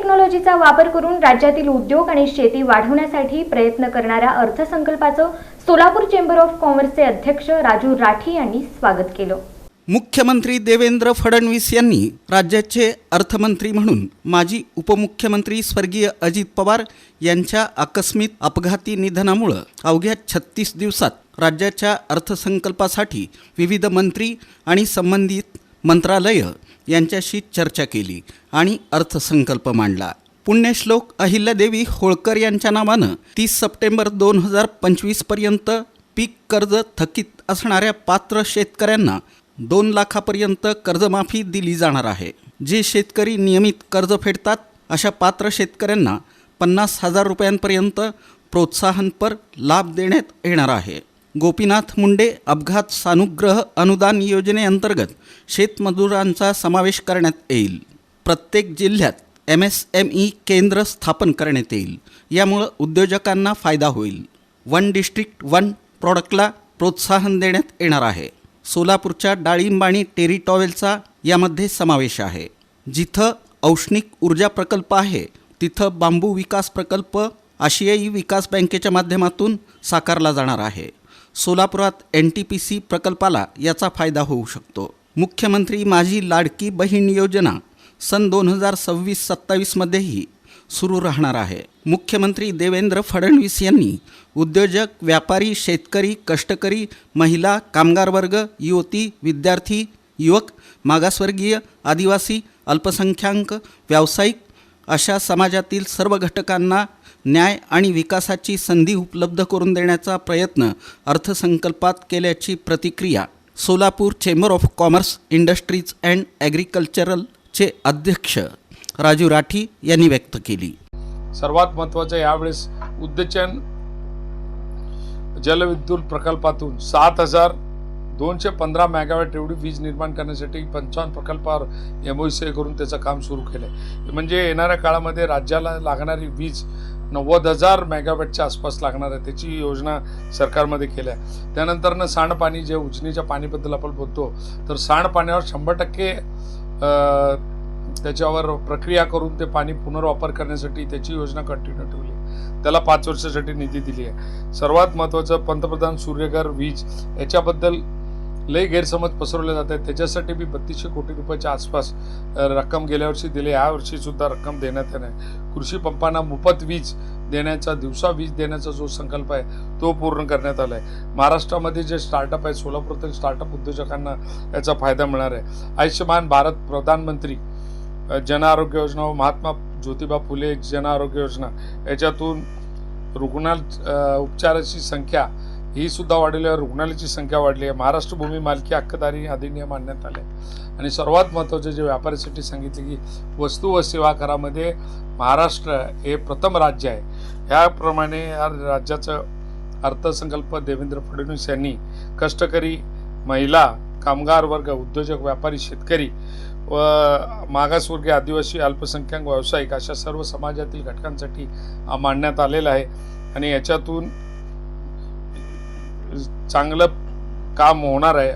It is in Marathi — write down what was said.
टेक्नॉलॉजीचा वापर करून राज्यातील उद्योग आणि शेती वाढवण्यासाठी प्रयत्न करणाऱ्या अर्थसंकल्पाचं सोलापूर चेंबर ऑफ कॉमर्सचे अध्यक्ष राजू राठी यांनी स्वागत केलं। मुख्यमंत्री देवेंद्र फडणवीस यांनी राज्याचे अर्थमंत्री म्हणून माजी उपमुख्यमंत्री स्वर्गीय अजित पवार यांच्या आकस्मिक अपघाती निधनामुळे अवघ्या 36 दिवसात राज्याच्या अर्थसंकल्पासाठी विविध मंत्री आणि संबंधित मंत्रालय यांच्याशी चर्चा केली आणि अर्थसंकल्प मांडला। पुण्यश्लोक अहिल्यादेवी होळकर यांच्या नावानं 30 सप्टेंबर 2025 पर्यंत पीक कर्ज थकीत असणाऱ्या पात्र शेतकऱ्यांना 2 लाखापर्यंत कर्जमाफी दिली जाणार आहे। जे शेतकरी नियमित कर्ज फेडतात अशा पात्र शेतकऱ्यांना 50,000 रुपयांपर्यंत प्रोत्साहनपर लाभ देण्यात येणार आहे। गोपीनाथ मुंडे अपघात सानुग्रह अनुदान योजनेअंतर्गत शेतमजुरांचा समावेश करण्यात येईल। प्रत्येक जिल्ह्यात MSME केंद्र स्थापन करण्यात येईल। यामुळे उद्योजकांना फायदा होईल। वन डिस्ट्रिक्ट वन प्रॉडक्टला प्रोत्साहन देण्यात येणार आहे। सोलापूरच्या डाळिंब आणि टेरी टॉवेलचा यामध्ये समावेश आहे। जिथं औष्णिक ऊर्जा प्रकल्प आहे तिथं बांबू विकास प्रकल्प आशियाई विकास बँकेच्या माध्यमातून साकारला जाणार आहे। सोलापुरात NTPC प्रकल्पाला याचा फायदा होऊ शकतो। मुख्यमंत्री माझी लाडकी बहीण योजना सन 2026-27 मध्येही सुरू राहणार आहे। मुख्यमंत्री देवेंद्र फडणवीस यांनी उद्योजक, व्यापारी, शेतकरी, कष्टकरी, महिला, कामगार वर्ग, युवती, विद्यार्थी, युवक, मागासवर्गीय, आदिवासी, अल्पसंख्याक, व्यावसायिक अशा समाजातील सर्व घटकांना न्याय आणि विकासाची संधी उपलब्ध करून देण्याचा प्रयत्न अर्थसंकल्पात केल्याची प्रतिक्रिया Solapur chamber of commerce, industries and ॲग्रिकल्चरलचे अध्यक्ष राजू राठी यांनी व्यक्त केली। सर्वात महत्त्वाचं यावेळेस उद्देचन जलविद्युत प्रकल्पातून 7,215 मेगावॅट एवढी वीज निर्माण करण्यासाठी 55 प्रकल्पावर MOU करून त्याचं काम सुरू केलं आहे। म्हणजे येणाऱ्या काळामध्ये राज्याला लागणारी वीज 90,000 मेगावॅटच्या आसपास लागणार आहे, त्याची योजना सरकारमध्ये केली आहे। त्यानंतरनं सांडपाणी, जे उजनीच्या पाणीबद्दल आपण बोलतो, तर सांडपाण्यावर 100% त्याच्यावर प्रक्रिया करून ते पाणी पुनर्वापर करण्यासाठी त्याची योजना कंटिन्यू ठेवली। त्याला 5 वर्षासाठी निधी दिली आहे। सर्वात महत्त्वाचं पंतप्रधान सूर्यघर वीज याच्याबद्दल लई गैरसमज पसरवले जात आहेत। त्याच्यासाठी मी 3200 कोटी रुपयाच्या आसपास रक्कम गेल्या वर्षी दिली, या वर्षी सुद्धा रक्कम देण्यात येणार आहे। कृषी पंपांना मोफत वीज देण्याचा, दिवसा वीज देण्याचा जो संकल्प आहे तो पूर्ण करण्यात आला आहे। महाराष्ट्रामध्ये जे स्टार्टअप आहे, सोलापूरातील स्टार्टअप उद्योजकांना याचा फायदा मिळणार आहे। आयुष्यमान भारत प्रधानमंत्री जन आरोग्य योजना व महात्मा ज्योतिबा फुले जन आरोग्य योजना याच्यातून उपचाराची संख्या ही सुद्धा वाढलेली आहे, रुग्णालयाची संख्या वाढली आहे। महाराष्ट्र भूमी मालकी हक्कदारी अधिनियम आणण्यात आले आणि सर्वात महत्त्वाचे जे व्यापाऱ्यासाठी सांगितले की वस्तू व सेवा करामध्ये महाराष्ट्र हे प्रथम राज्य आहे। ह्याप्रमाणे या राज्याचं अर्थसंकल्प देवेंद्र फडणवीस यांनी कष्टकरी, महिला, कामगार वर्ग, उद्योजक, व्यापारी, शेतकरी व मागासवर्गीय, आदिवासी, अल्पसंख्याक, व्यावसायिक अशा सर्व समाजातील घटकांसाठी मांडण्यात आलेलं आहे आणि याच्यातून चांगलं काम होणार आहे।